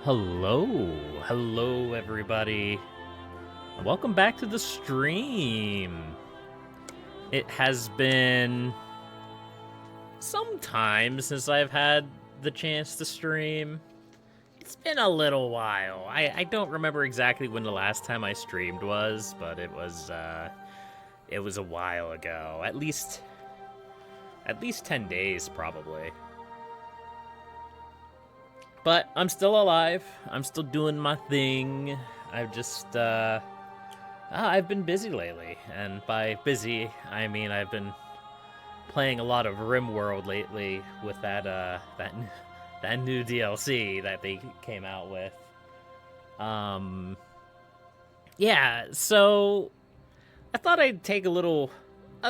Hello everybody. Welcome back to the stream. It has been some time since I've had the chance to stream. It's been a little while. I don't remember exactly when the last time I streamed was, but it was a while ago. At least 10 days probably. But I'm still alive. I'm still doing my thing. I've been busy lately, and by busy, I mean I've been playing a lot of RimWorld lately with that new DLC that they came out with. Yeah, so I thought I'd take a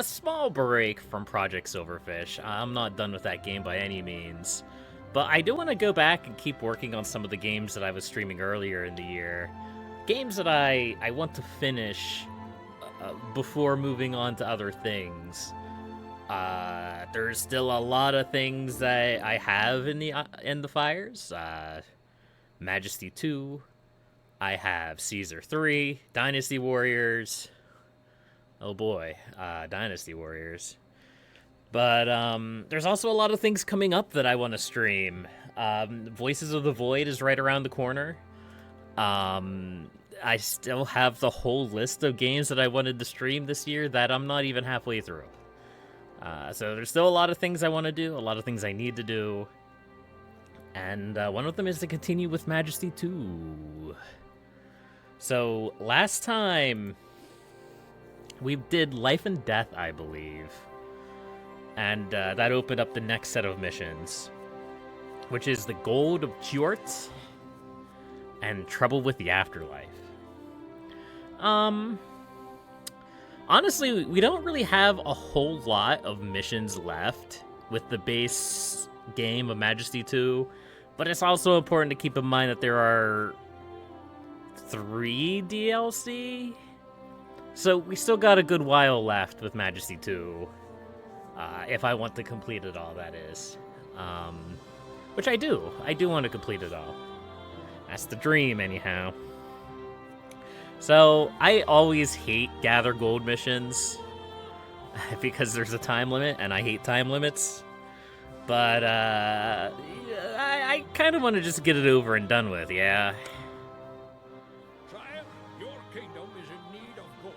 small break from Project Silverfish. I'm not done with that game by any means. But I do want to go back and keep working on some of the games that I was streaming earlier in the year. Games that I want to finish before moving on to other things. There's still a lot of things that I have in the fires. Majesty 2. I have Caesar 3. Dynasty Warriors. Oh boy, Dynasty Warriors. But there's also a lot of things coming up that I want to stream. Voices of the Void is right around the corner. I still have the whole list of games that I wanted to stream this year that I'm not even halfway through. So there's still a lot of things I want to do, a lot of things I need to do. And one of them is to continue with Majesty 2. So last time we did Life and Death, I believe. And that opened up the next set of missions, which is the Gold of Chyort and Trouble with the Afterlife. Honestly, we don't really have a whole lot of missions left with the base game of Majesty 2, but it's also important to keep in mind that there are 3 DLC, so we still got a good while left with Majesty 2. If I want to complete it all, that is. Which I do. I do want to complete it all. That's the dream, anyhow. So, I always hate gather gold missions because there's a time limit, and I hate time limits. But, I kind of want to just get it over and done with, yeah. Sire, your kingdom is in need of gold.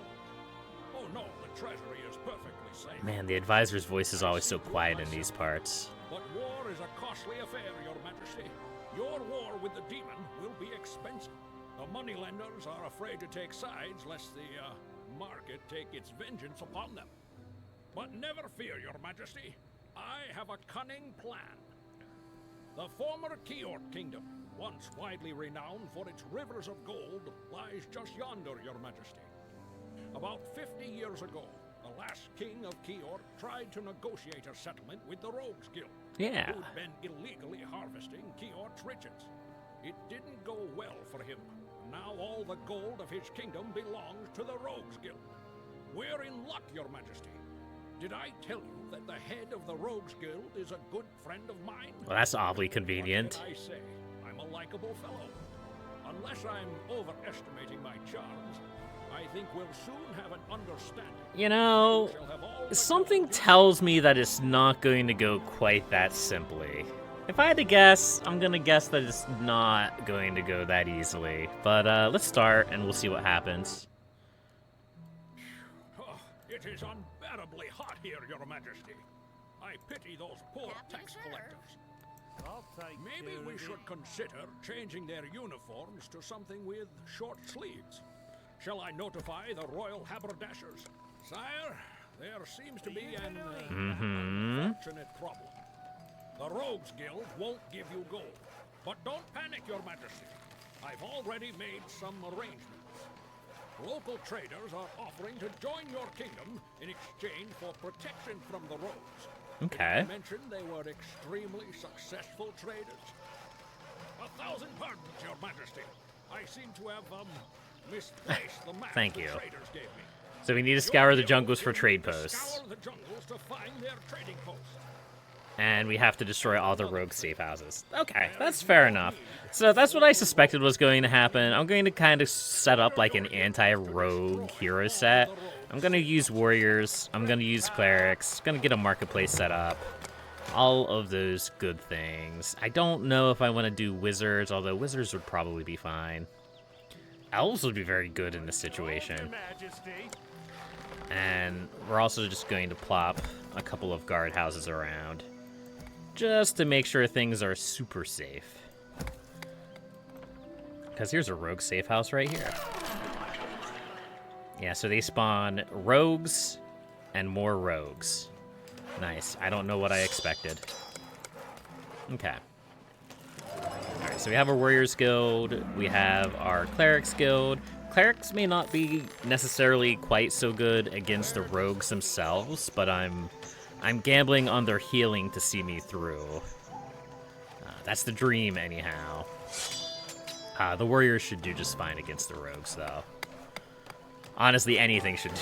Oh no, the treasury is perfectly safe. Man, the advisor's voice is always so quiet in these parts. But war is a costly affair, your majesty. Your war with the demon will be expensive. The moneylenders are afraid to take sides lest the market take its vengeance upon them. But never fear, your majesty. I have a cunning plan. The former Chyort kingdom, once widely renowned for its rivers of gold, lies just yonder, your majesty. About 50 years ago, the last king of Chyort tried to negotiate a settlement with the Rogues Guild, Yeah. who'd been illegally harvesting Chyort's riches. It didn't go well for him. Now all the gold of his kingdom belongs to the Rogues Guild. We're in luck, your majesty. Did I tell you that the head of the Rogues Guild is a good friend of mine? Well, that's awfully convenient. What can I say? I'm a likable fellow. Unless I'm overestimating my charms, I think we'll soon have an understanding. You know, We shall have all the something gold tells me that it's not going to go quite that simply. If I had to guess, I'm going to guess that it's not going to go that easily. But let's start, and we'll see what happens. Oh, it is unbearably hot here, your majesty. I pity those poor tax collectors. Maybe we should consider changing their uniforms to something with short sleeves. Shall I notify the royal haberdashers? Sire, there seems to be an unfortunate problem. The Rogues Guild won't give you gold. But don't panic, your majesty. I've already made some arrangements. Local traders are offering to join your kingdom in exchange for protection from the rogues. Okay. Did I mention they were extremely successful traders? 1,000 pardons, your majesty. I seem to have misplaced the map Thank the you. traders gave me. So we need to scour the jungles for trade posts. Scour the jungles to find their trading posts. and we have to destroy all the rogue safe houses. Okay, that's fair enough. So that's what I suspected was going to happen. I'm going to kind of set up like an anti-rogue hero set. I'm going to use warriors. I'm going to use clerics. Going to get a marketplace set up. All of those good things. I don't know if I want to do wizards, although wizards would probably be fine. Elves would be very good in this situation. And we're also just going to plop a couple of guard houses around, just to make sure things are super safe. Because here's a rogue safe house right here. Yeah, so they spawn rogues and more rogues. Nice. I don't know what I expected. Okay. Alright, so we have our Warriors Guild. We have our Clerics Guild. Clerics may not be necessarily quite so good against the rogues themselves, but I'm gambling on their healing to see me through. That's the dream, anyhow. The Warriors should do just fine against the rogues, though. Honestly, anything should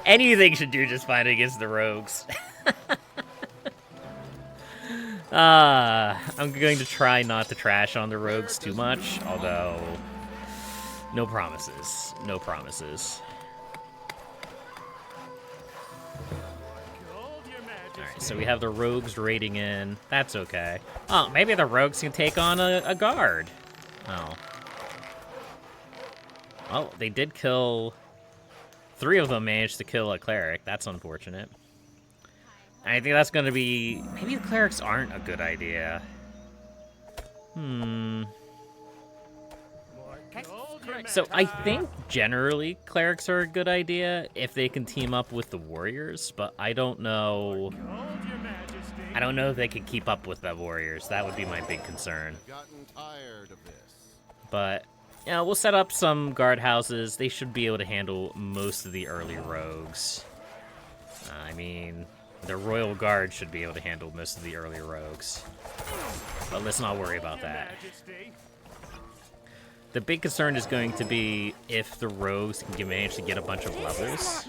anything should do just fine against the rogues. I'm going to try not to trash on the rogues too much, although no promises. No promises. Alright, so we have the rogues raiding in. That's okay. Oh, maybe the rogues can take on a guard. Oh. Well, they did kill... 3 of them managed to kill a cleric. That's unfortunate. I think that's going to be... Maybe the clerics aren't a good idea. So I think generally clerics are a good idea if they can team up with the warriors, but I don't know... I don't know if they can keep up with the warriors. That would be my big concern. But... you know, we'll set up some guard houses. They should be able to handle most of the early rogues. I mean, the Royal Guard should be able to handle most of the early rogues. But let's not worry about that. The big concern is going to be if the rogues can manage to get a bunch of levels.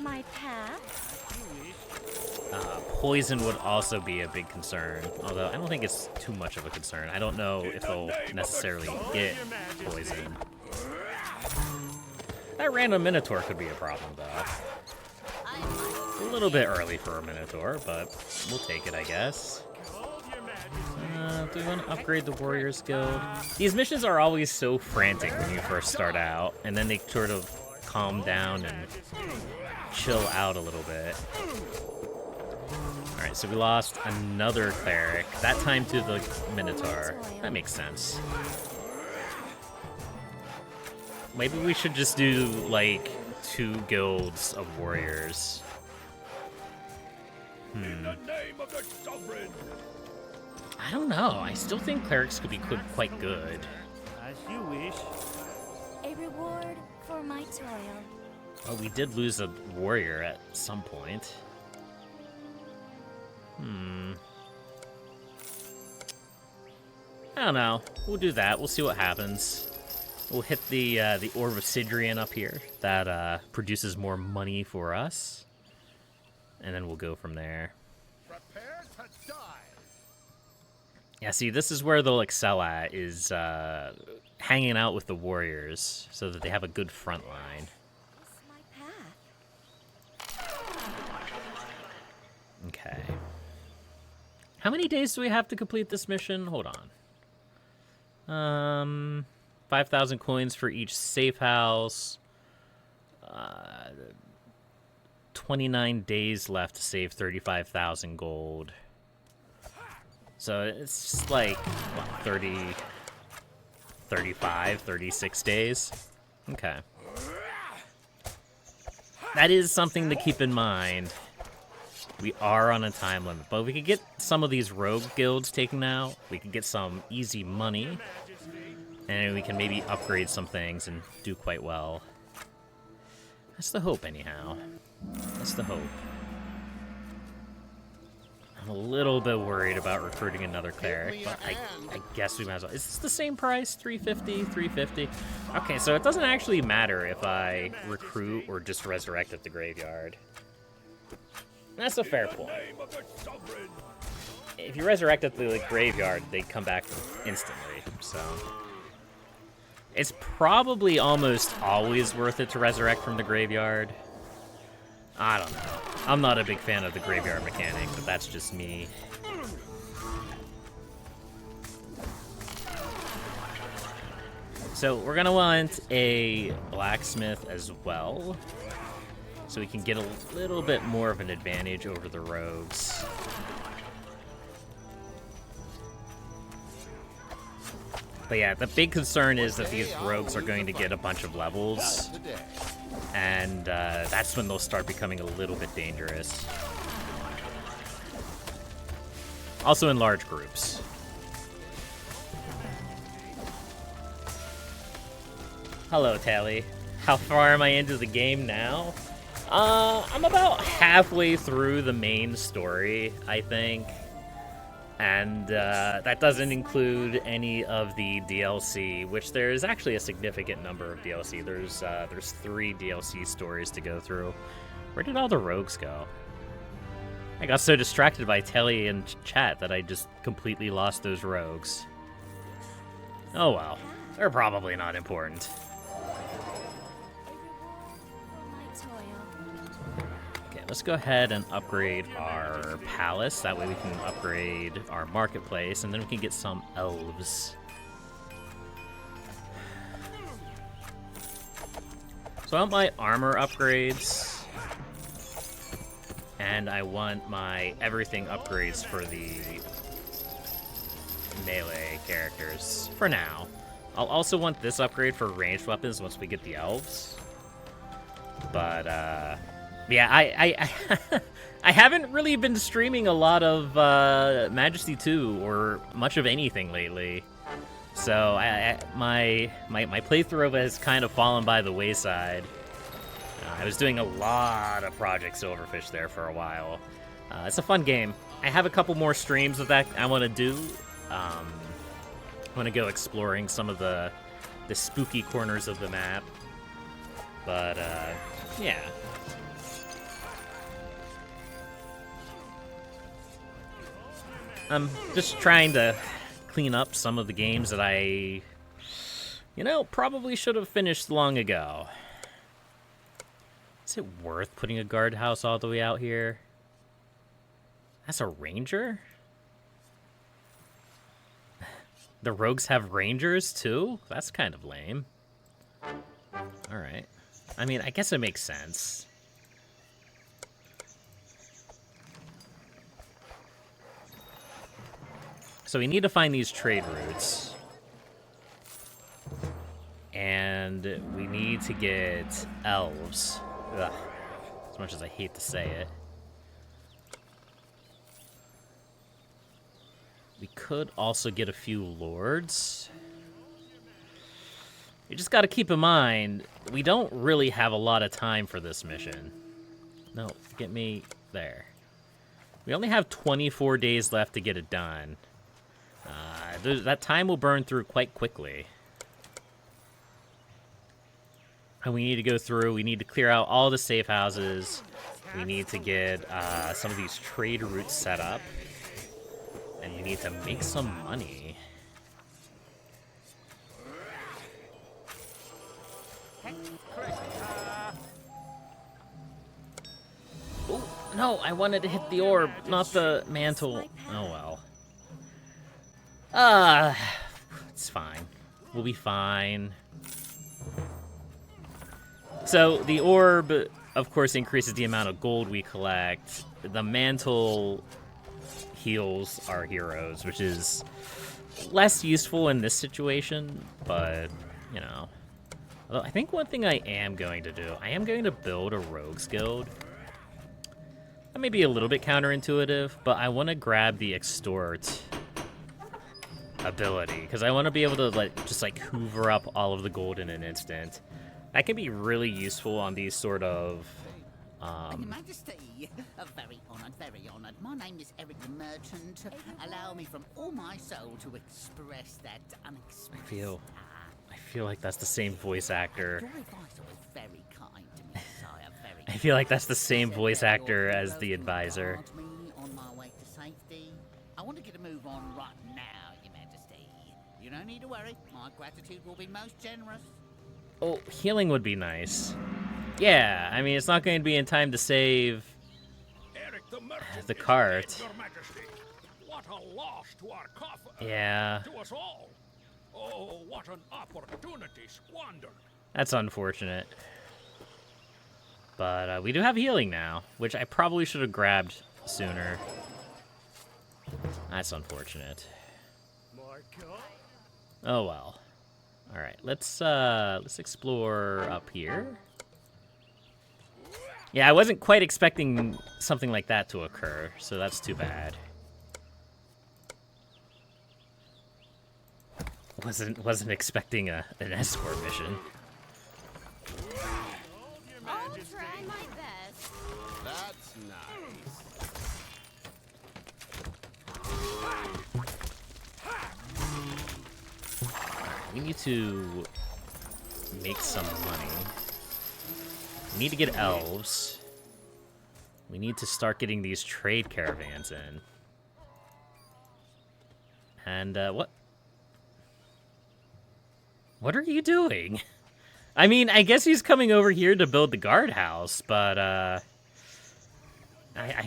Poison would also be a big concern, although I don't think it's too much of a concern. I don't know if they'll necessarily get poison. That random Minotaur could be a problem, though. A little bit early for a Minotaur, but we'll take it, I guess. Do we want to upgrade the Warriors Guild? These missions are always so frantic when you first start out, and then they sort of calm down and chill out a little bit. Alright, so we lost another cleric, that time to the Minotaur. That makes sense. Maybe we should just do, like, 2 guilds of warriors. In the name of the sovereign. I don't know. I still think clerics could be quite good. As you wish. A reward for my toil. Well, we did lose a warrior at some point. I don't know. We'll do that. We'll see what happens. We'll hit the Orb of Sidrian up here. That produces more money for us. And then we'll go from there. Prepare to die. Yeah, see, this is where they'll excel at, is hanging out with the warriors so that they have a good front line. My path. Okay. How many days do we have to complete this mission? Hold on. 5,000 coins for each safe house. 29 days left to save 35,000 gold. So it's like, what, 30, 35, 36 days? Okay. That is something to keep in mind. We are on a time limit, but we could get some of these rogue guilds taken out. We could get some easy money, and we can maybe upgrade some things and do quite well. That's the hope, anyhow. That's the hope. I'm a little bit worried about recruiting another cleric, but I guess we might as well. Is this the same price? 350, 350? Okay, so it doesn't actually matter if I recruit or just resurrect at the graveyard. That's a fair point. If you resurrect at the graveyard, they come back instantly, so... It's probably almost always worth it to resurrect from the graveyard. I don't know. I'm not a big fan of the graveyard mechanic, but that's just me. So we're gonna want a blacksmith as well, so we can get a little bit more of an advantage over the rogues. But yeah, the big concern is that these rogues are going to get a bunch of levels, and that's when they'll start becoming a little bit dangerous. Also in large groups. Hello, Tally. How far am I into the game now? I'm about halfway through the main story, I think. And that doesn't include any of the DLC, which there is actually a significant number of DLC. There's 3 DLC stories to go through. Where did all the rogues go? I got so distracted by Telly and chat that I just completely lost those rogues. Oh well, they're probably not important. Okay, let's go ahead and upgrade our palace. That way we can upgrade our marketplace, and then we can get some elves. So I want my armor upgrades, and I want my everything upgrades for the melee characters, for now. I'll also want this upgrade for ranged weapons once we get the elves. But, yeah, I haven't really been streaming a lot of Majesty 2 or much of anything lately. So my playthrough has kind of fallen by the wayside. I was doing a lot of Project Silverfish there for a while. It's a fun game. I have a couple more streams of that I want to do. I want to go exploring some of the spooky corners of the map. But, yeah. I'm just trying to clean up some of the games that I, probably should have finished long ago. Is it worth putting a guardhouse all the way out here? That's a ranger? The rogues have rangers, too? That's kind of lame. Alright. I mean, I guess it makes sense. So we need to find these trade routes. And we need to get elves. Ugh. As much as I hate to say it. We could also get a few lords. You just gotta keep in mind, we don't really have a lot of time for this mission. No, get me there. We only have 24 days left to get it done. That time will burn through quite quickly. And we need to go through, we need to clear out all the safe houses. We need to get some of these trade routes set up. And we need to make some money. Oh, no, I wanted to hit the orb, not the mantle. Oh well. It's fine. We'll be fine. So, the orb, of course, increases the amount of gold we collect. The mantle heals our heroes, which is less useful in this situation, but, Although I think one thing I am going to do, I am going to build a rogues guild. That may be a little bit counterintuitive, but I want to grab the extort ability, because I want to be able to just hoover up all of the gold in an instant. That can be really useful on these sort of Your Majesty, very honoured. My name is Eric the Merchant. Allow me from all my soul to express that unexpressed. I feel like that's the same voice actor. Your advisor was very kind to me, sire, very I feel like that's the same voice actor as the advisor. Me on my way to safety. I want to get a move on right now, Your Majesty. You don't need to worry. My gratitude will be most generous. Oh, healing would be nice. Yeah, I mean, it's not going to be in time to save Eric the merchant the is cart. dead, Your Majesty. What a loss to our coffin. Yeah, To us all. Oh, what an opportunity squandered. that's unfortunate. But we do have healing now, which I probably should have grabbed sooner. That's unfortunate. Oh well. All right, let's explore up here. Yeah, I wasn't quite expecting something like that to occur, so that's too bad. Wasn't expecting an escort mission. I'll try my best. That's nice. We need to make some money. We need to get elves. We need to start getting these trade caravans in. And, what? What are you doing? I mean, I guess he's coming over here to build the guardhouse, but, I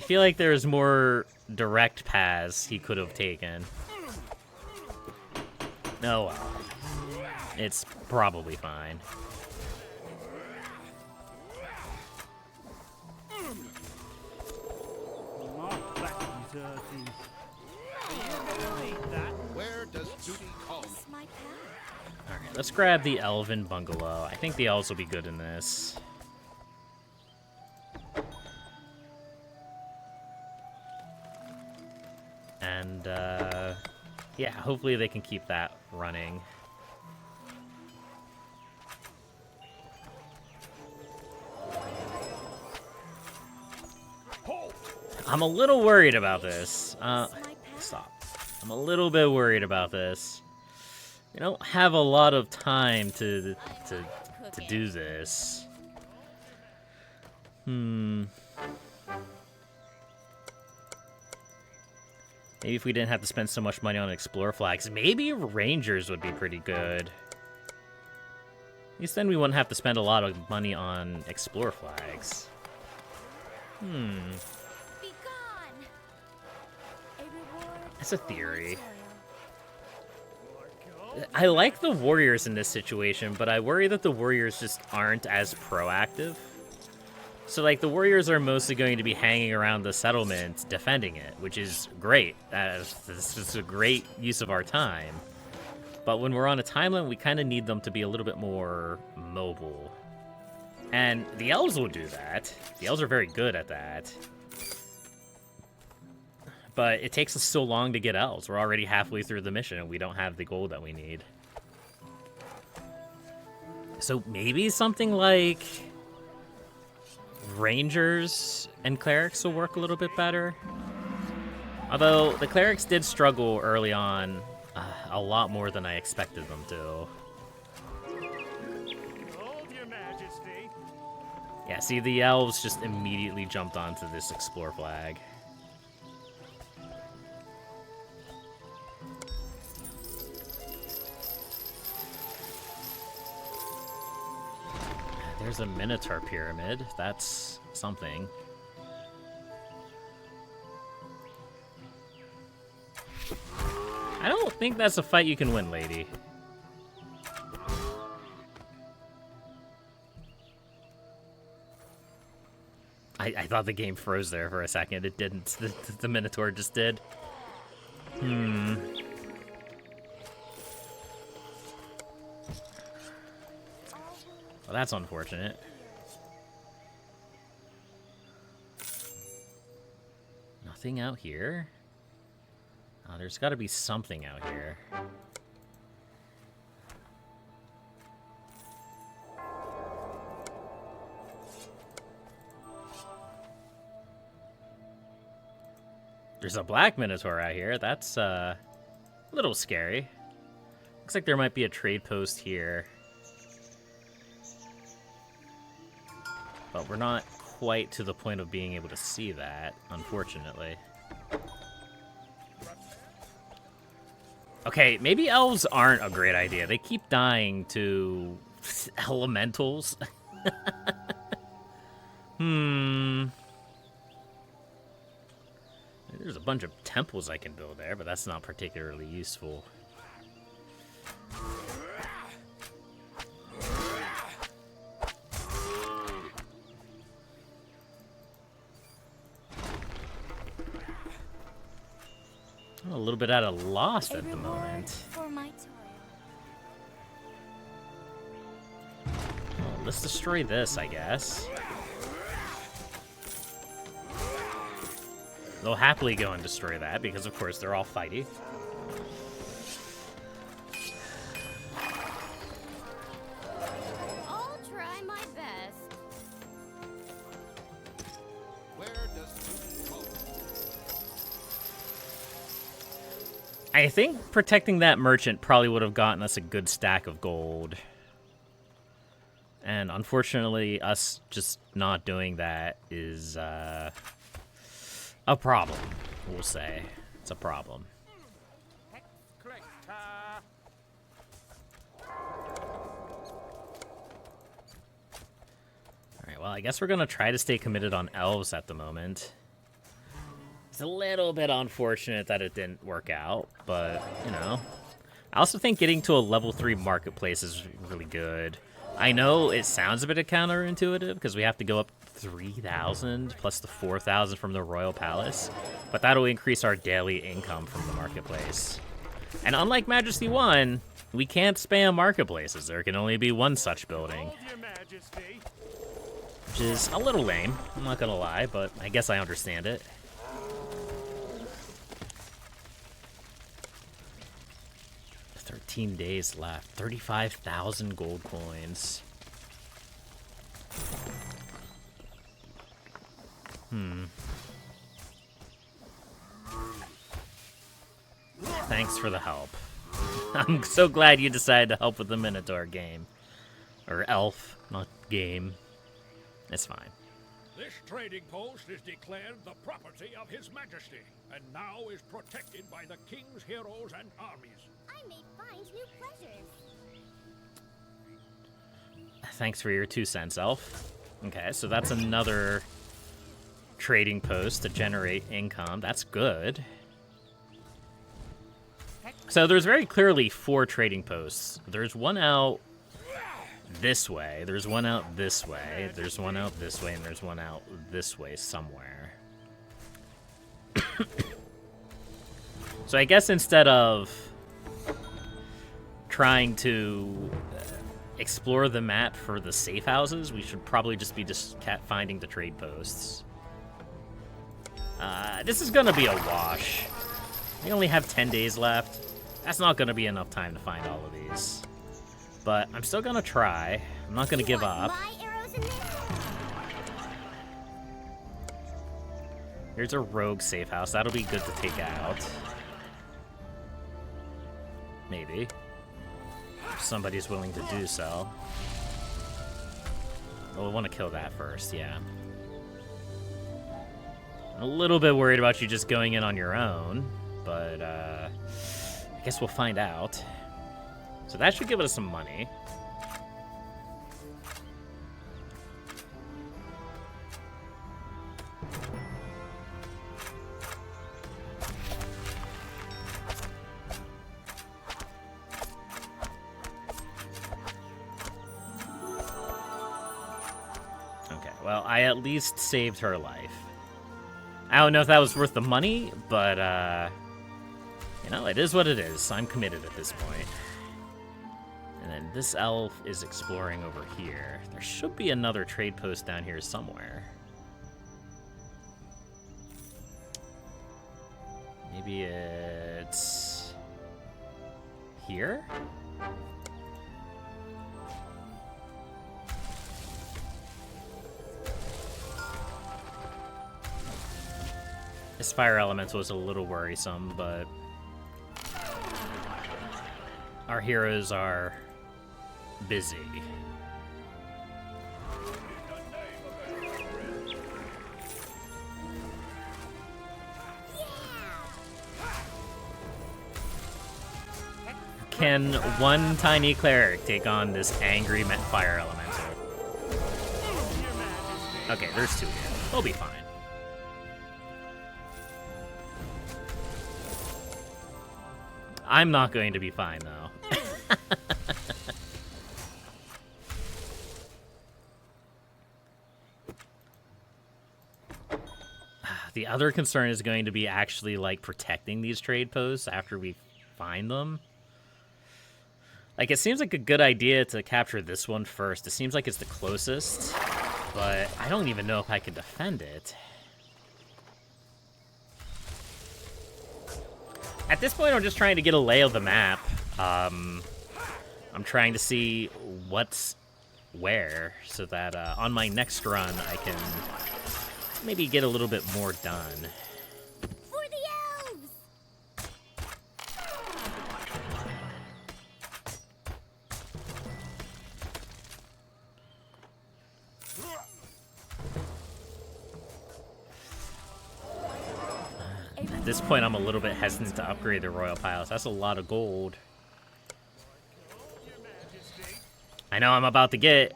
feel like there's more direct paths he could have taken. Oh well. It's probably fine. Where does duty call me? It's my path. Alright, let's grab the elven bungalow. I think the elves will be good in this. And, yeah, hopefully they can keep that running. I'm a little worried about this. Stop. I'm a little bit worried about this. We don't have a lot of time to do this. Maybe if we didn't have to spend so much money on Explorer flags, maybe Rangers would be pretty good. At least then we wouldn't have to spend a lot of money on Explorer flags. Be gone. A reward That's a for my theory. toil. I like the warriors in this situation, but I worry that the warriors just aren't as proactive. So, like, the warriors are mostly going to be hanging around the settlement defending it, which is great. This is a great use of our time. But when we're on a time limit, we kind of need them to be a little bit more mobile. And the elves will do that. The elves are very good at that. But it takes us so long to get elves. We're already halfway through the mission, and we don't have the gold that we need. So maybe something like Rangers and clerics will work a little bit better. Although the clerics did struggle early on a lot more than I expected them to. Hold your majesty. Yeah, see, the elves just immediately jumped onto this explore flag. There's a Minotaur pyramid. That's something. I don't think that's a fight you can win, lady. I thought the game froze there for a second. It didn't. The Minotaur just did. Well, that's unfortunate. Nothing out here? Oh, there's got to be something out here. There's a black Minotaur out here. That's a little scary. Looks like there might be a trade post here. But we're not quite to the point of being able to see that, unfortunately. Okay, maybe elves aren't a great idea. They keep dying to elementals. There's a bunch of temples I can build there, but that's not particularly useful. I'm a little bit at a loss at the moment. For my toil. Well, let's destroy this, I guess. They'll happily go and destroy that, because of course they're all fighty. I'll try my best. Where does duty call? I think protecting that merchant probably would have gotten us a good stack of gold. And unfortunately, us just not doing that is a problem, we'll say. It's a problem. Alright, well, I guess we're gonna try to stay committed on elves at the moment. It's a little bit unfortunate that it didn't work out, but, you know. I also think getting to a level 3 marketplace is really good. I know it sounds a bit counterintuitive, because we have to go up 3,000 plus the 4,000 from the Royal Palace, but that'll increase our daily income from the marketplace. And unlike Majesty 1, we can't spam marketplaces. There can only be one such building, Hold your majesty. which is a little lame, I'm not gonna lie, but I guess I understand it. $13 days left. 35,000 gold coins. Thanks for the help. I'm so glad you decided to help with the Minotaur game. Or elf, not game. It's fine. This trading post is declared the property of His Majesty, and now is protected by the King's heroes and armies. I may find new pleasures. Thanks for your 2 cents, elf. Okay, so that's another trading post to generate income. That's good. So there's very clearly 4 trading posts. There's one out this way, there's one out this way, there's one out this way, and there's one out this way somewhere. So I guess instead of trying to explore the map for the safe houses, we should probably just be finding the trade posts. This is gonna be a wash. We only have 10 days left. That's not gonna be enough time to find all of these. But I'm still gonna try. I'm not gonna give up. My arrows in this? Here's a rogue safe house. That'll be good to take out. Maybe. If somebody's willing to do so. Well, we want to kill that first, yeah. I'm a little bit worried about you just going in on your own, but I guess we'll find out. So that should give us some money. Okay, well, I at least saved her life. I don't know if that was worth the money, but, you know, it is what it is. I'm committed at this point. And then this elf is exploring over here. There should be another trade post down here somewhere. Maybe it's here? This fire elemental is a little worrisome, but our heroes are busy. Can one tiny cleric take on this angry fire elemental? Okay, there's 2 here. We'll be fine. I'm not going to be fine, though. The other concern is going to be actually, like, protecting these trade posts after we find them. Like, it seems like a good idea to capture this one first. It seems like it's the closest, but I don't even know if I can defend it. At this point, I'm just trying to get a lay of the map. I'm trying to see what's where, so that on my next run, I can maybe get a little bit more done. For the elves! At this point, I'm a little bit hesitant to upgrade the Royal Palace. That's a lot of gold. I know I'm about to get...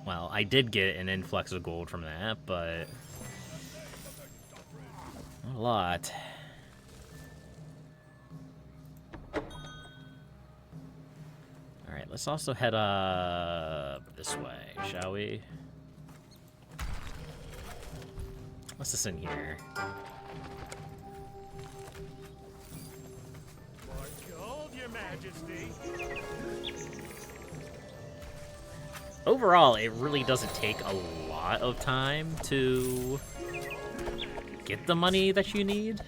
Well, I did get an influx of gold from that, but... not a lot. Alright, let's also head up this way, shall we? What's this in here? Gold, Your Majesty. Overall, it really doesn't take a lot of time to get the money that you need.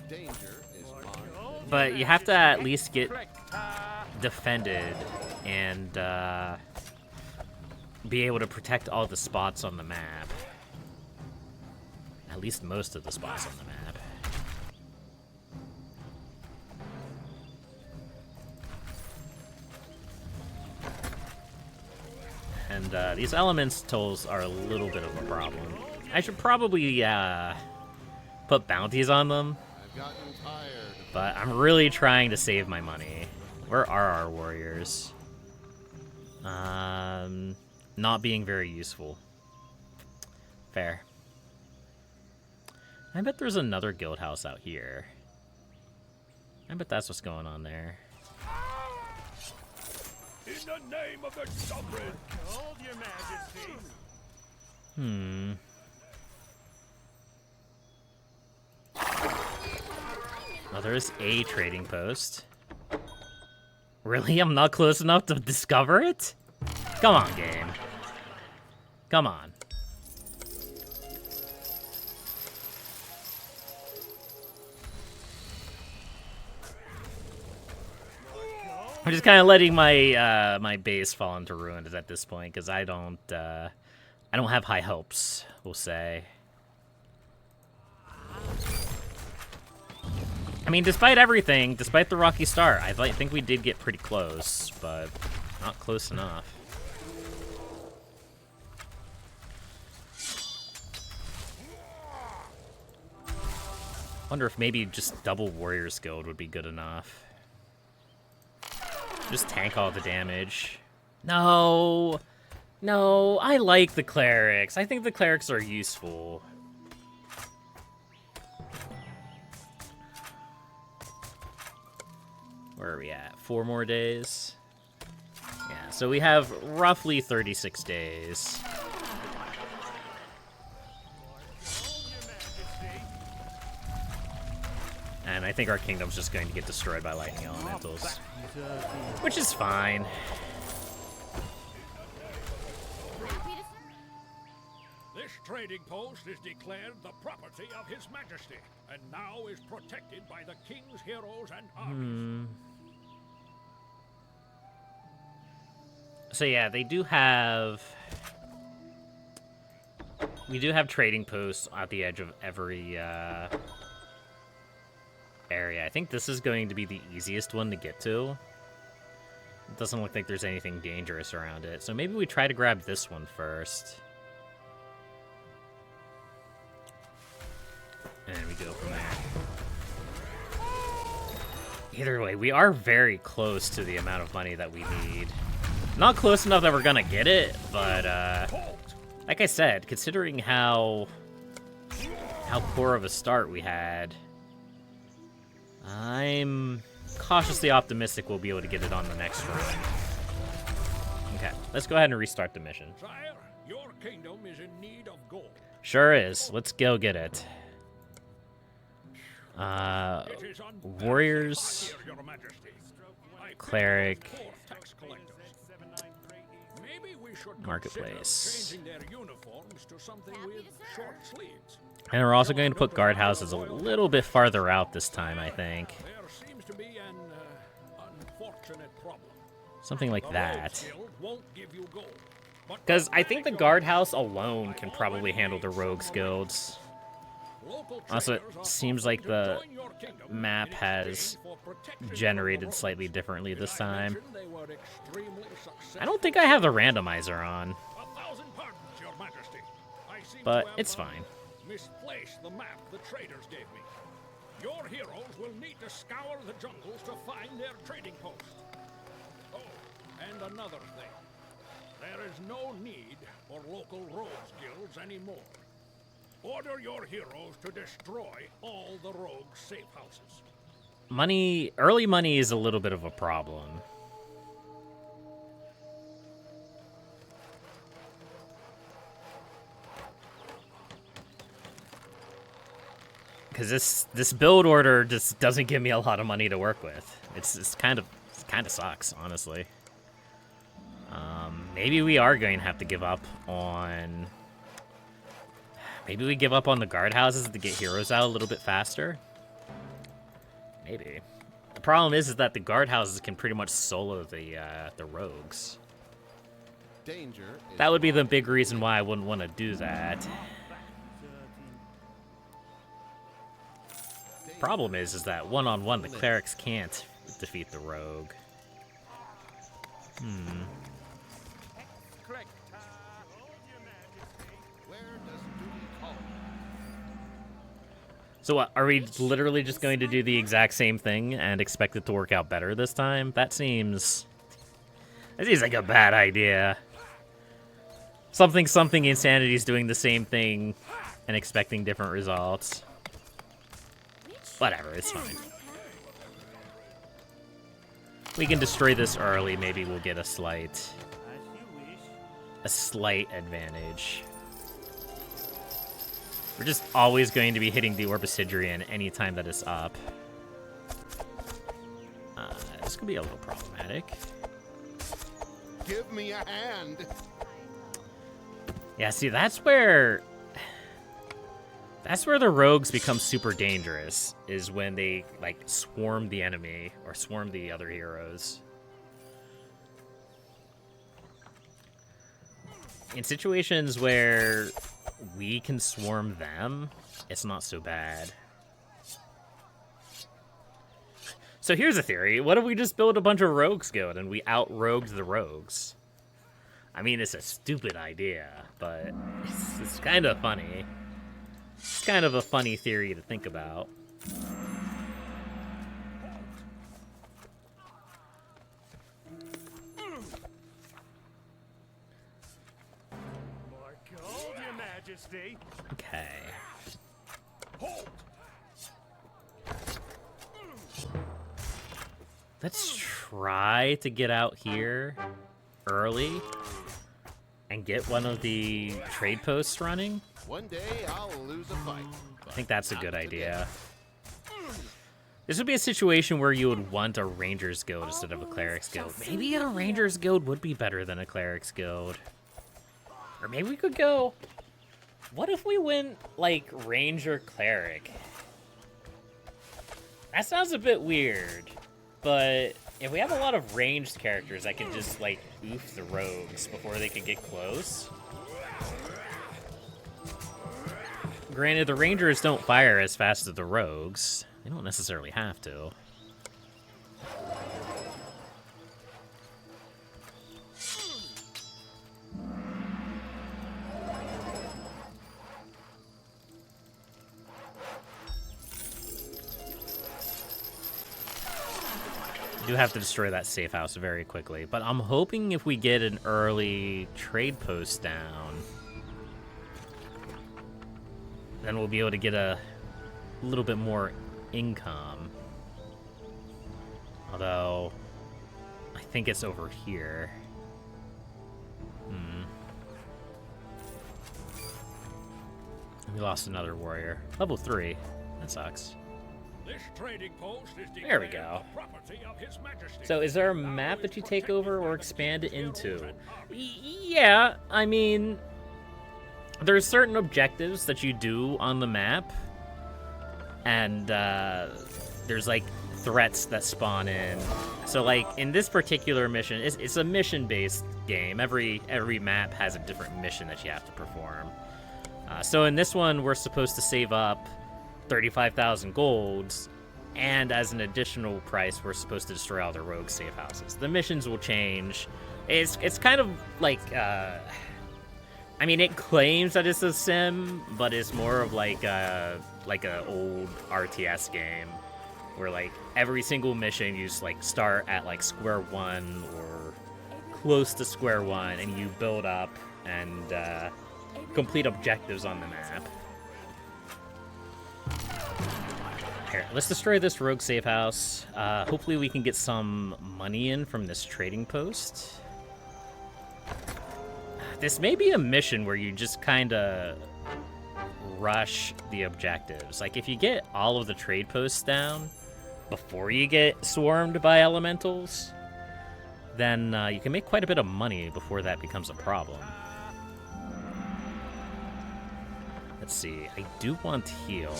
Danger is on. But you have to at least get defended and be able to protect all the spots on the map. At least most of the spots on the map. And these elementals are a little bit of a problem. I should probably put bounties on them, I've gotten tired. but I'm really trying to save my money. Where are our warriors? Not being very useful. Fair. I bet there's another guild house out here. I bet that's what's going on there. In the name of the sovereign! Gold, Your Majesty. Well, there is a trading post. Really? I'm not close enough to discover it? Come on, game. Come on. I'm just kind of letting my my base fall into ruin at this point because I don't have high hopes, we'll say. I mean, despite everything, despite the rocky start, I think we did get pretty close, but not close enough. Wonder if maybe just double Warriors Guild would be good enough. Just tank all the damage. No! No, I like the clerics. I think the clerics are useful. Where are we at? 4 more days? Yeah, so we have roughly 36 days. And I think our kingdom's just going to get destroyed by lightning elementals. Which is fine. This trading post is declared the property of His Majesty, and now is protected by the King's heroes and armies. So yeah, they do have... We do have trading posts at the edge of every area. I think this is going to be the easiest one to get to. It doesn't look like there's anything dangerous around it. So maybe we try to grab this one first. And we go from there. Either way, we are very close to the amount of money that we need. Not close enough that we're gonna get it, but like I said, considering how poor of a start we had, I'm cautiously optimistic we'll be able to get it on the next run. Okay, let's go ahead and restart the mission. Sire, your kingdom is in need of gold. Sure is. Let's go get it. It is Warriors, here, Your Majesty. I pity Cleric, those poor tax collectors. Maybe we should Marketplace. consider changing their uniforms to something with short sleeves. and we're also going to put guardhouses a little bit farther out this time, I think. There seems to be an unfortunate problem. Something like The that. Rogues Guild won't give you gold, but Because I think the guardhouse alone can probably handle the rogues guilds. local Also, it traders are seems often like to the join your kingdom map in has exchange for protection generated from the slightly differently this time. Rogues. They were extremely successful. I don't think I have the randomizer on, 1,000 pardons, Your Majesty. I seem but to have, it's fine. misplaced the map the traders gave me. Your heroes will need to scour the jungles to find their trading post. Oh, and another thing. There is no need for local rogues guilds anymore. Order your heroes to destroy all the rogues' safe houses. Early money is a little bit of a problem. Because this build order just doesn't give me a lot of money to work with. It kind of sucks, honestly. Maybe we are going to have to give up on. Maybe we give up on the guardhouses to get heroes out a little bit faster. Maybe. The problem is that the guardhouses can pretty much solo the rogues. Danger is That would be the big reason why I wouldn't want to do that. Problem is that one-on-one the clerics can't defeat the rogue. where does duty call? So what, are we literally just going to do the exact same thing and expect it to work out better this time? That seems like a bad idea. Something insanity is doing the same thing and expecting different results. Whatever, it's fine. We can destroy this early, maybe we'll get a slight advantage. We're just always going to be hitting the Orbicidrian anytime that it's up. This could be a little problematic. Give me a hand. Yeah, see, that's where the rogues become super dangerous, is when they, like, swarm the enemy or swarm the other heroes. In situations where we can swarm them, it's not so bad. So here's a theory. What if we just build a bunch of rogues guild and we out-rogued the rogues? I mean, it's a stupid idea, but it's kind of funny. It's kind of a funny theory to think about. More gold, Your Majesty. Okay. Let's try to get out here early and get one of the trade posts running. One day I'll lose a fight. I think that's a good idea. This would be a situation where you would want a Rangers Guild instead of a Clerics Guild. Maybe a Rangers Guild would be better than a Clerics Guild. Or maybe we could go... What if we went, like, Ranger Cleric? That sounds a bit weird. But if we have a lot of ranged characters, I could just, like, oof the rogues before they could get close. Granted, the Rangers don't fire as fast as the rogues. They don't necessarily have to. do have to destroy that safe house very quickly, but I'm hoping if we get an early trade post down, then we'll be able to get a little bit more income. Although, I think it's over here. We lost another warrior. Level 3. That sucks. This trading post is There we declared go. the property of His Majesty. So is there a map that you take over or expand into? Yeah, I mean, there's certain objectives that you do on the map, and there's like threats that spawn in. So like in this particular mission, it's a mission-based game. Every map has a different mission that you have to perform. So in this one, we're supposed to save up 35,000 golds, and as an additional price, we're supposed to destroy all the rogue safe houses. The missions will change. It's kind of like, I mean, it claims that it's a sim, but it's more of like a old RTS game, where like every single mission you just like start at like square one or close to square one, and you build up and complete objectives on the map. Here, let's destroy this rogue safe house. Hopefully we can get some money in from this trading post. This may be a mission where you just kind of rush the objectives. Like, if you get all of the trade posts down before you get swarmed by elementals, then you can make quite a bit of money before that becomes a problem. Let's see. I do want heal.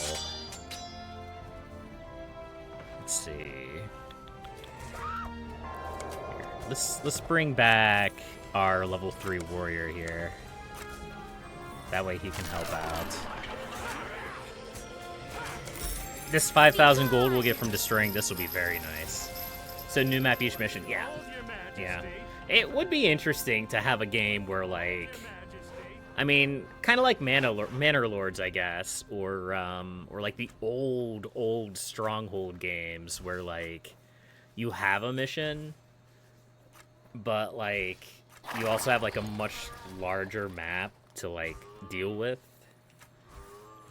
Let's see. Here. Let's bring back our level 3 warrior here. That way he can help out. This 5,000 gold we'll get from destroying this will be very nice. So new map each mission. Yeah. Yeah. It would be interesting to have a game where, like, I mean, kind of like Manor Lords, I guess, or like the old Stronghold games where, like, you have a mission, but, like, you also have, like, a much larger map to, like, deal with.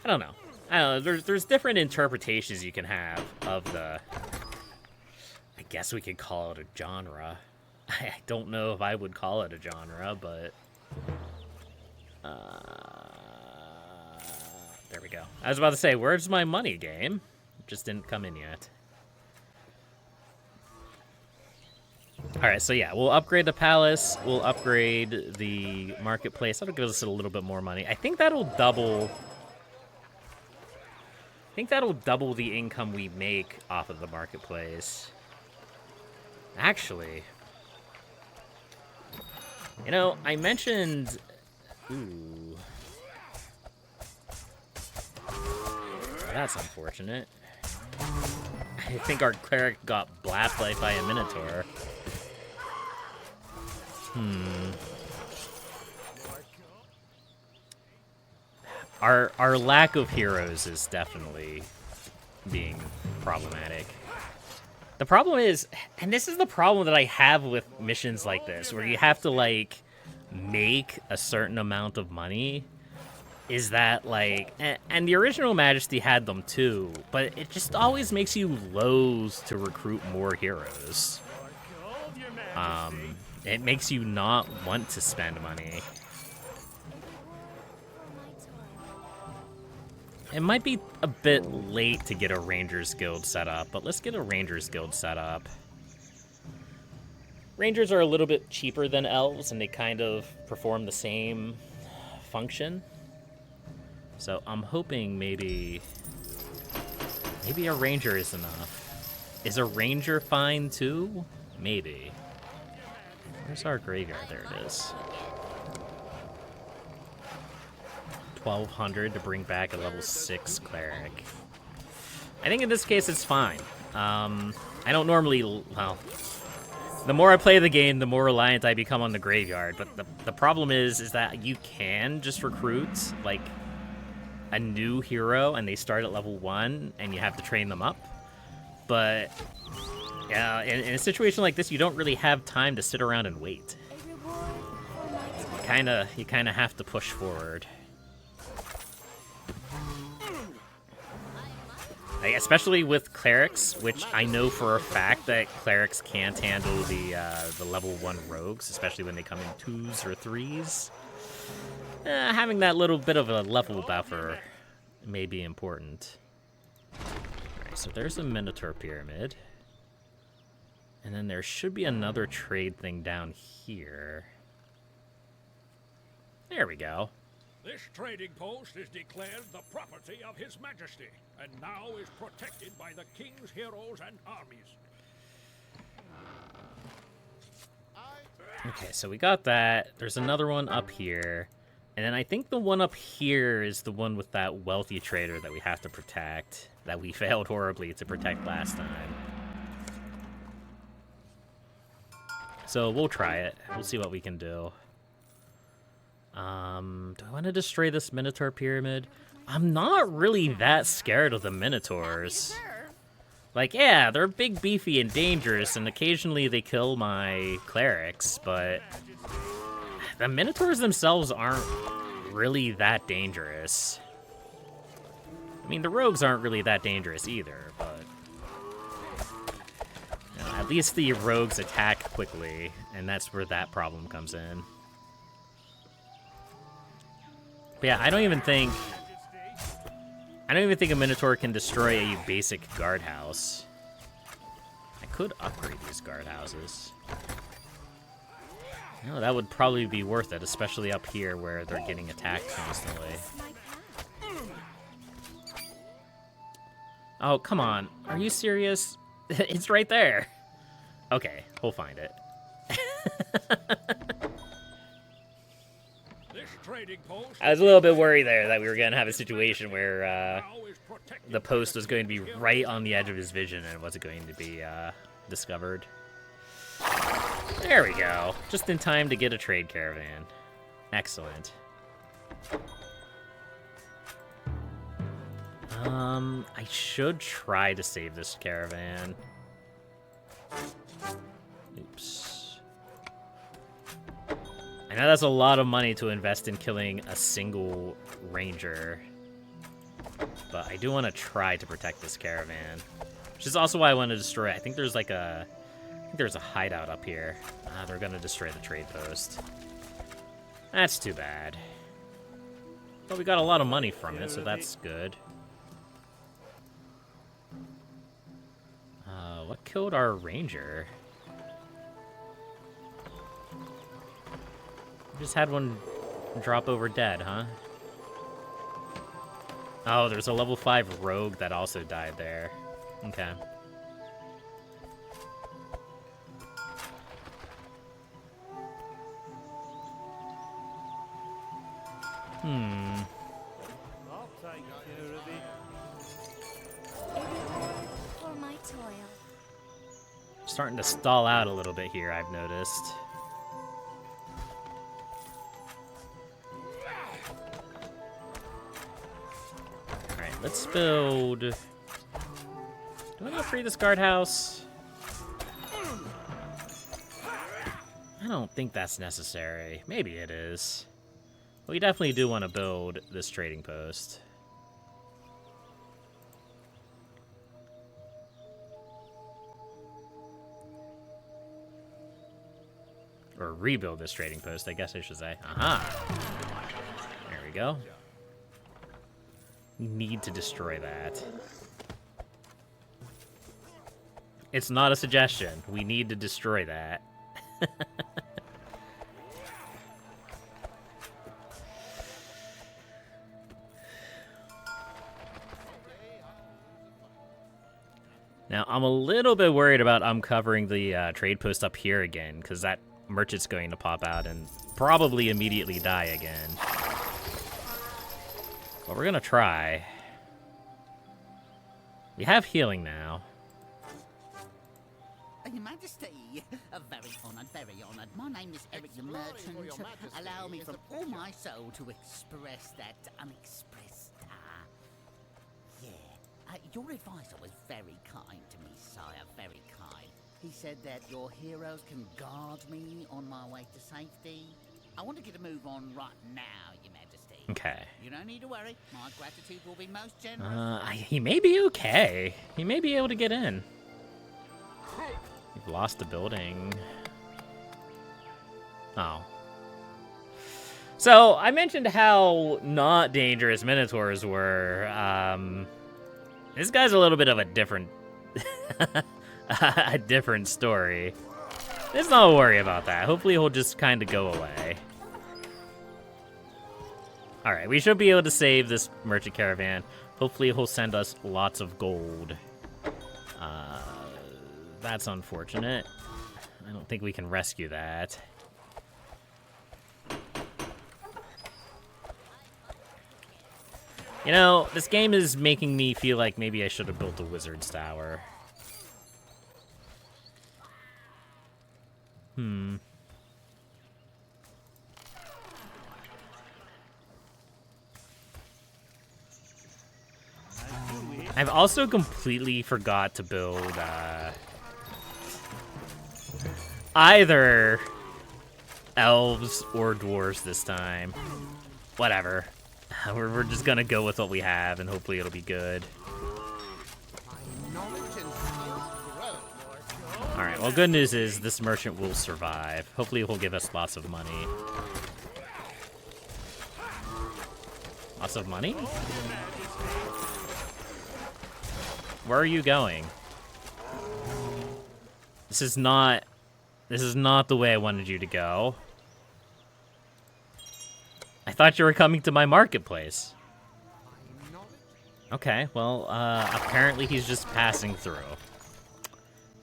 I don't know. There's different interpretations you can have of the, I guess we could call it a genre. I don't know if I would call it a genre, but there we go. I was about to say, where's my money, game? Just didn't come in yet. Alright, so yeah, we'll upgrade the palace. We'll upgrade the marketplace. That'll give us a little bit more money. I think that'll double the income we make off of the marketplace. Actually, you know, I mentioned... Ooh. That's unfortunate. I think our cleric got blasted by a minotaur. Our lack of heroes is definitely being problematic. The problem is, and this is the problem that I have with missions like this, where you have to, like, make a certain amount of money, is that, like, and the original Majesty had them too, but it just always makes you loath to recruit more heroes. It makes you not want to spend money. It might be a bit late to get a Rangers Guild set up, but let's get a Rangers Guild set up. Rangers are a little bit cheaper than elves, and they kind of perform the same function. So I'm hoping maybe a ranger is enough. Is a ranger fine too? Maybe. Where's our graveyard? There it is. 1,200 to bring back a level 6 cleric. I think in this case it's fine. I don't normally, well, the more I play the game, the more reliant I become on the graveyard. But the problem is that you can just recruit, like, a new hero and they start at level 1 and you have to train them up. But yeah, in a situation like this, you don't really have time to sit around and wait. A reward for my toil. You kind of have to push forward. Like, especially with clerics, which I know for a fact that clerics can't handle the level 1 rogues, especially when they come in 2s or 3s. Having that little bit of a level buffer may be important. Alright, so there's a Minotaur Pyramid. And then there should be another trade thing down here. There we go. This trading post is declared the property of His Majesty, and now is protected by the King's heroes and armies. Okay, so we got that. There's another one up here. And then I think the one up here is the one with that wealthy trader that we have to protect, that we failed horribly to protect last time. So we'll try it. We'll see what we can do. Do I want to destroy this Minotaur Pyramid? I'm not really that scared of the Minotaurs. Like, yeah, they're big, beefy, and dangerous, and occasionally they kill my clerics, but the Minotaurs themselves aren't really that dangerous. I mean, the rogues aren't really that dangerous either, but you know, at least the rogues attack quickly, and that's where that problem comes in. But yeah, I don't even think a Minotaur can destroy a basic guardhouse. I could upgrade these guardhouses. You know, that would probably be worth it, especially up here where they're getting attacked constantly. Oh, come on. Are you serious? It's right there. Okay, we'll find it. I was a little bit worried there that we were going to have a situation where the post was going to be right on the edge of his vision and it wasn't going to be discovered. There we go. Just in time to get a trade caravan. Excellent. I should try to save this caravan. Oops. I know that's a lot of money to invest in killing a single ranger, but I do want to try to protect this caravan, which is also why I want to destroy it. I think there's like there's a hideout up here. They're gonna destroy the trade post. That's too bad. But we got a lot of money from it, so that's good. What killed our ranger? Just had one drop over dead, huh? Oh, there's a level 5 rogue that also died there. Okay. I'll take care of it. A reward for my toil. Starting to stall out a little bit here, I've noticed. Alright, let's build... Do I want to free this guardhouse? I don't think that's necessary. Maybe it is. We definitely do want to build this trading post. Or rebuild this trading post, I guess I should say. Aha! There we go. Need to destroy that. It's not a suggestion. We need to destroy that. Now, I'm a little bit worried about uncovering the trade post up here again, because that merchant's going to pop out and probably immediately die again. But we're going to try. We have healing now. Your Majesty, a very honoured. My name is Eric the Merchant. Allow me from all my soul to express that unexpressed. Your advisor was very kind to me, sire, very kind. He said that your heroes can guard me on my way to safety. I want to get a move on right now, Your Majesty. Okay. You don't need to worry. My gratitude will be most generous. He may be okay. He may be able to get in. We've lost the building. Oh. So, I mentioned how not dangerous Minotaurs were. This guy's a little bit of a different... a different story. Let's not worry about that. Hopefully he'll just kind of go away. Alright, we should be able to save this merchant caravan. Hopefully he'll send us lots of gold. That's unfortunate. I don't think we can rescue that. You know, this game is making me feel like maybe I should have built a wizard's tower. I've also completely forgot to build, either elves or dwarves this time. Whatever. We're just gonna go with what we have, and hopefully it'll be good. Alright, well, good news is this merchant will survive. Hopefully he'll give us lots of money. Lots of money? Where are you going? This is not the way I wanted you to go. I thought you were coming to my marketplace. Okay, well, apparently he's just passing through.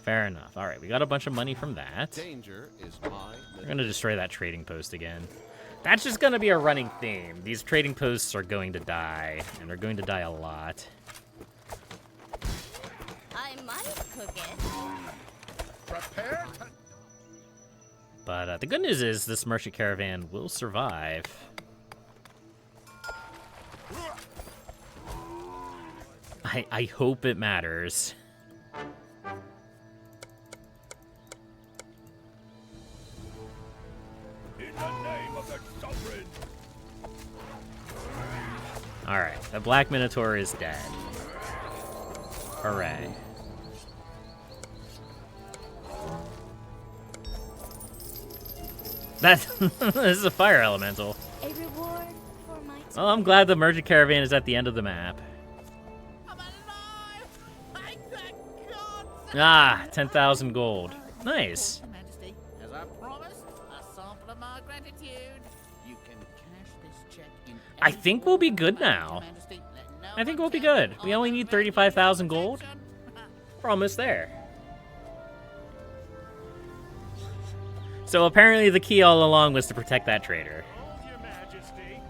Fair enough. All right, we got a bunch of money from that. Danger is my We're gonna destroy that trading post again. That's just gonna be a running theme. These trading posts are going to die, and they're going to die a lot. I might cook it. prepare. But the good news is this merchant caravan will survive. I hope it matters. In the name of the sovereign. Alright, the Black Minotaur is dead. Hooray. That this is a fire elemental. A reward for my Well, I'm glad the merchant caravan is at the end of the map. I'm alive! Thank the gods! Ah, 10,000 gold. Nice. Your Majesty, as I promised, a sample of my gratitude. You can cash this check in. I think we'll be good now. Your Majesty, let no I think one we'll be tell good. me We only I'm need very 35,000 gold. protection. We're almost there. So apparently the key all along was to protect that trader. Hold your majesty.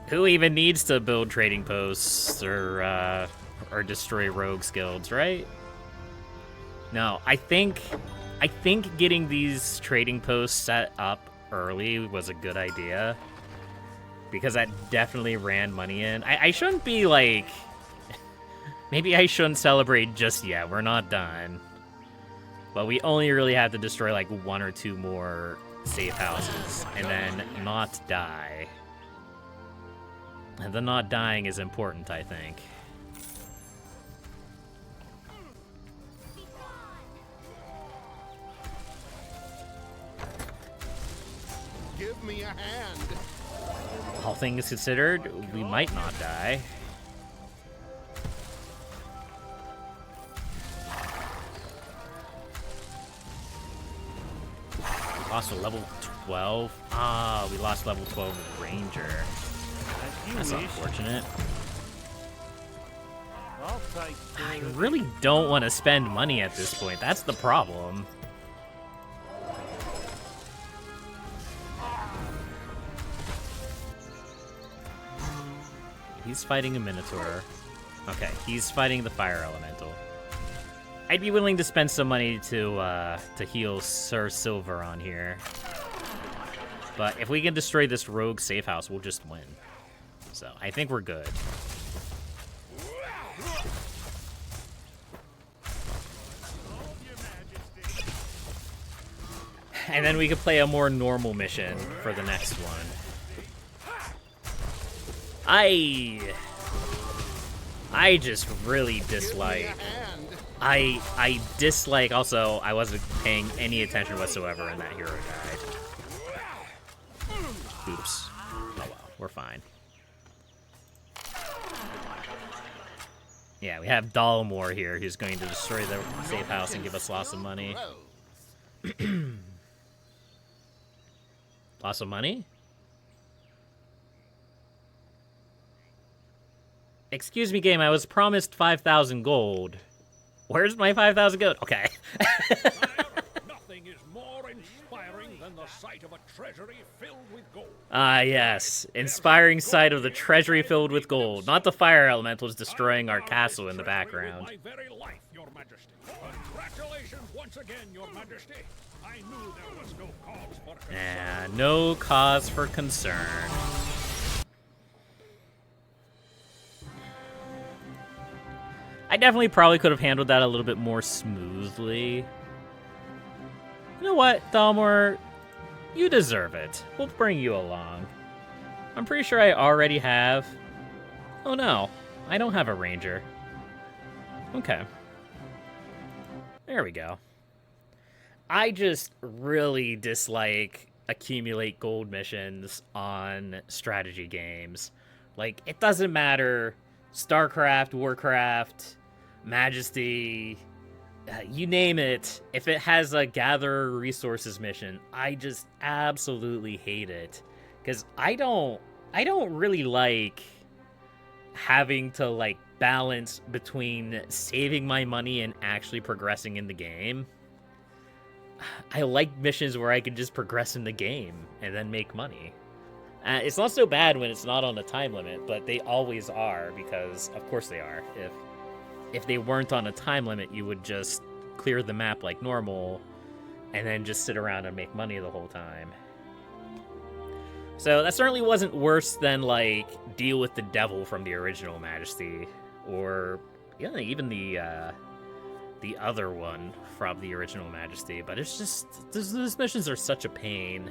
Who even needs to build trading posts or destroy rogues guilds, right? No, I think getting these trading posts set up early was a good idea. Because that definitely ran money in. I shouldn't be like... Maybe I shouldn't celebrate just yet. We're not done. But we only really have to destroy like 1 or 2 more safe houses. And then not die. And the not dying is important, I think. Give me a hand. All things considered, we might not die. We lost a level 12. Ah, we lost level 12 with Ranger. As you That's wish. unfortunate. I'll take I care of really don't want to spend money at this point. That's the problem. He's fighting a Minotaur. Okay, he's fighting the Fire Elemental. I'd be willing to spend some money to heal Sir Silver on here. But if we can destroy this rogue safe house, we'll just win. So, I think we're good. And then we could play a more normal mission for the next one. I just really dislike. I dislike. Also, I wasn't paying any attention whatsoever in that hero guide. Oops. Oh well, we're fine. Yeah, we have Dalmor here, who's going to destroy the safe house and give us lots of money. Lots of money? Excuse me, game, I was promised 5,000 gold. Where's my 5,000 gold? Okay. Nothing is more inspiring than the sight of a treasury filled with gold. Ah, yes. Inspiring sight of the treasury filled with gold. Not the fire elementals destroying our castle in the background. My very life, Your Majesty. Congratulations once again, Your Majesty. I knew there was no cause for concern. No cause for concern. I definitely probably could have handled that a little bit more smoothly. You know what, Dalmor? You deserve it. We'll bring you along. I'm pretty sure I already have... Oh no, I don't have a ranger. Okay. There we go. I just really dislike accumulate gold missions on strategy games. Like, it doesn't matter. StarCraft, Warcraft, Majesty, you name it. If it has a gather resources mission, I just absolutely hate it. Because I don't really like having to, like, balance between saving my money and actually progressing in the game. I like missions where I can just progress in the game and then make money. It's not so bad when it's not on a time limit, but they always are, because of course they are. If they weren't on a time limit, you would just clear the map like normal and then just sit around and make money the whole time. So that certainly wasn't worse than, like, Deal with the Devil from the original Majesty, or yeah, even the other one from the original Majesty. But it's just, these missions are such a pain.